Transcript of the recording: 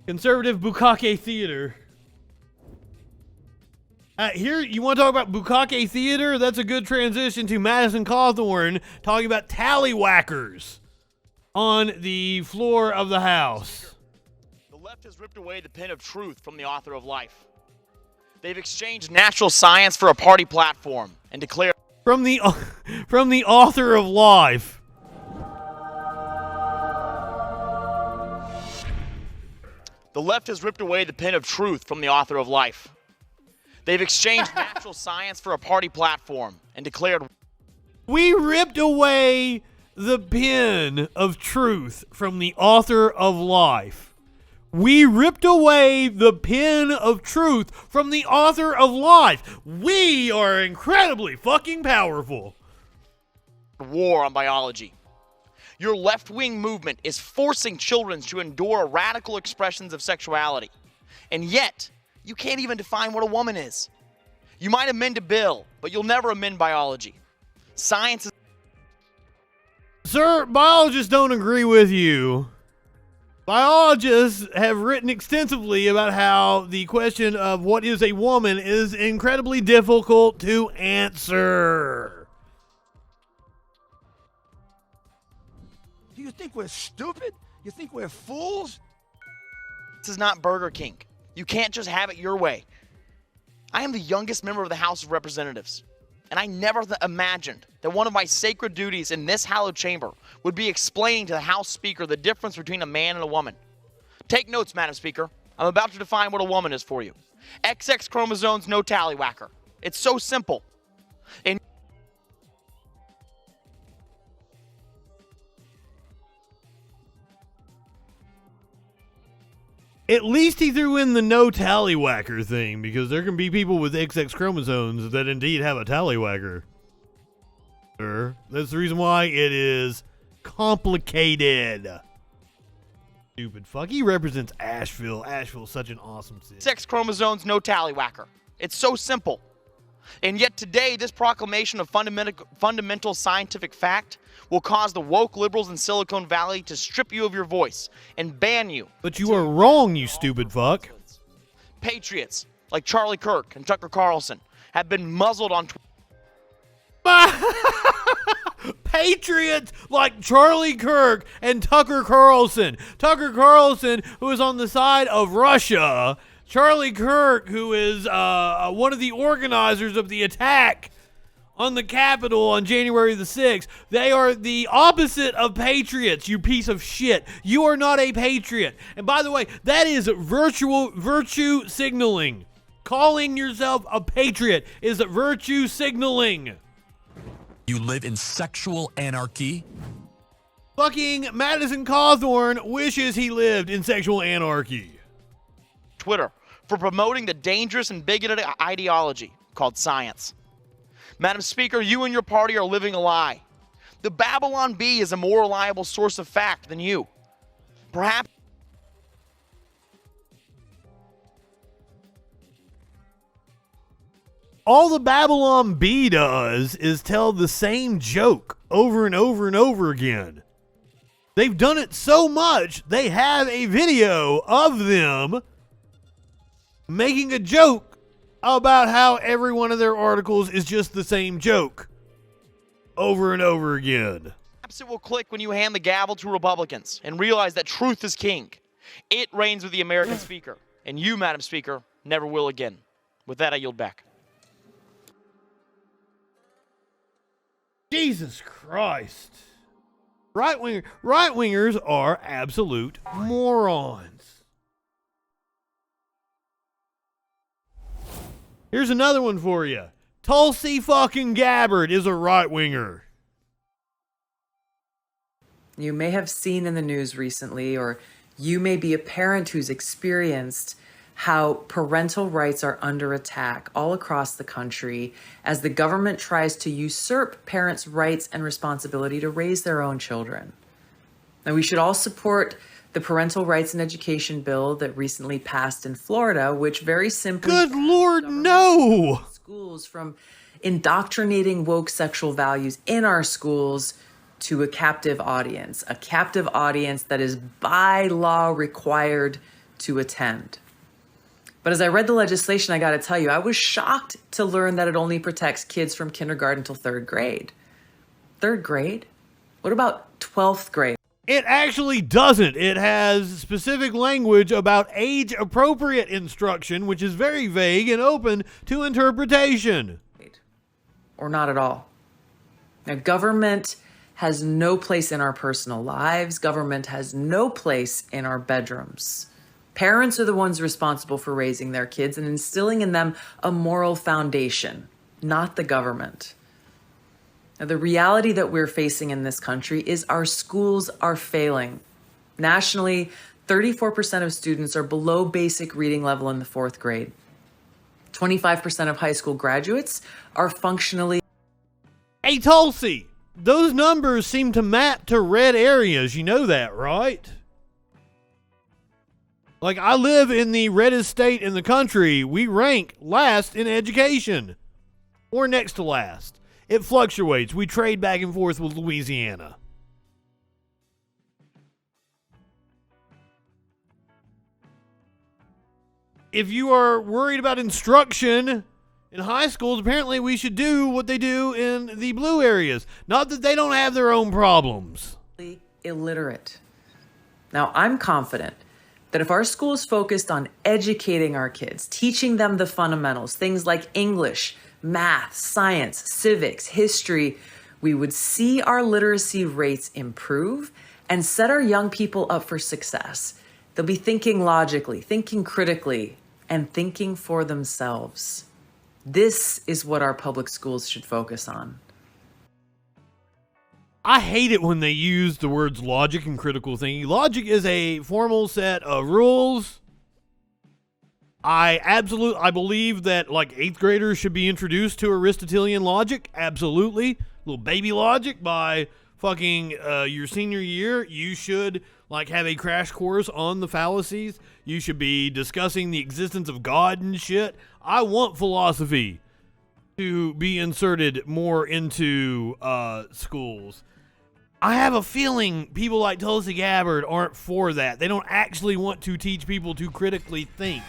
Conservative Bukkake Theater. Here, you want to talk about Bukkake Theater? That's a good transition to Madison Cawthorn talking about Tallywackers on the floor of the House. The left has ripped away the pen of truth from the author of life. They've exchanged natural science for a party platform and declared from the author of life. The left has ripped away the pen of truth from the author of life. They've exchanged natural science for a party platform and declared, we ripped away the pen of truth from the author of life. We ripped away the pen of truth from the author of life. We are incredibly fucking powerful. War on biology. Your left-wing movement is forcing children to endure radical expressions of sexuality. And yet, you can't even define what a woman is. You might amend a bill, but you'll never amend biology. Science is... Sir, biologists don't agree with you. Biologists have written extensively about how the question of what is a woman is incredibly difficult to answer. Do you think we're stupid? You think we're fools? This is not Burger King. You can't just have it your way. I am the youngest member of the House of Representatives, and I never imagined that one of my sacred duties in this hallowed chamber would be explaining to the House Speaker the difference between a man and a woman. Take notes, Madam Speaker. I'm about to define what a woman is for you. XX chromosomes, no Tallywacker. It's so simple. And at least he threw in the no Tallywacker thing, because there can be people with XX chromosomes that indeed have a Tallywacker. Sir, that's the reason why it is complicated. Stupid fuck. He represents Asheville. Asheville's such an awesome city. Sex chromosomes, no Tallywacker. It's so simple. And yet today, this proclamation of fundamental scientific fact will cause the woke liberals in Silicon Valley to strip you of your voice and ban you. But you are wrong, you stupid fuck. Patriots like Charlie Kirk and Tucker Carlson have been muzzled on Twitter. Patriots like Charlie Kirk and Tucker Carlson. Tucker Carlson, who is on the side of Russia. Charlie Kirk, who is one of the organizers of the attack on the Capitol on January the 6th. They are the opposite of patriots, you piece of shit. You are not a patriot. And by the way, that is virtue signaling. Calling yourself a patriot is virtue signaling. You live in sexual anarchy? Fucking Madison Cawthorn wishes he lived in sexual anarchy. Twitter for promoting the dangerous and bigoted ideology called science. Madam Speaker, you and your party are living a lie. The Babylon Bee is a more reliable source of fact than you. Perhaps all the Babylon Bee does is tell the same joke over and over and over again. They've done it so much, they have a video of them making a joke about how every one of their articles is just the same joke over and over again. perhaps it will click when you hand the gavel to Republicans and realize that truth is king. It reigns with the American Speaker, and you, Madam Speaker, never will again. With that, I yield back. Jesus Christ. Right-wingers are absolute morons. Here's another one for you. Tulsi fucking Gabbard is a right-winger. You may have seen in the news recently, or you may be a parent who's experienced how parental rights are under attack all across the country as the government tries to usurp parents' rights and responsibility to raise their own children. Now, we should all support the parental rights and education bill that recently passed in Florida, which very simply... Good Lord, no! ...schools from indoctrinating woke sexual values in our schools to a captive audience that is by law required to attend. But as I read the legislation, I got to tell you, I was shocked to learn that it only protects kids from kindergarten till third grade. Third grade? What about 12th grade? It actually doesn't. It has specific language about age-appropriate instruction, which is very vague and open to interpretation. Or not at all. Now, government has no place in our personal lives. Government has no place in our bedrooms. Parents are the ones responsible for raising their kids and instilling in them a moral foundation, not the government. Now, the reality that we're facing in this country is our schools are failing. Nationally, 34% of students are below basic reading level in the fourth grade. 25% of high school graduates are functionally... Hey, Tulsi, those numbers seem to map to red areas. You know that, right? Like, I live in the reddest state in the country. We rank last in education. Or next to last. It fluctuates. We trade back and forth with Louisiana. If you are worried about instruction in high schools, apparently we should do what they do in the blue areas. Not that they don't have their own problems. Illiterate. Now, I'm confident that if our schools focused on educating our kids, teaching them the fundamentals, things like English, math, science, civics, history, we would see our literacy rates improve and set our young people up for success. They'll be thinking logically, thinking critically, and thinking for themselves. This is what our public schools should focus on. I hate it when they use the words logic and critical thinking. Logic is a formal set of rules. I believe that like 8th graders should be introduced to Aristotelian logic. Absolutely. Little baby logic by fucking your senior year. You should like have a crash course on the fallacies. You should be discussing the existence of God and shit. I want philosophy to be inserted more into schools. I have a feeling people like Tulsi Gabbard aren't for that. They don't actually want to teach people to critically think.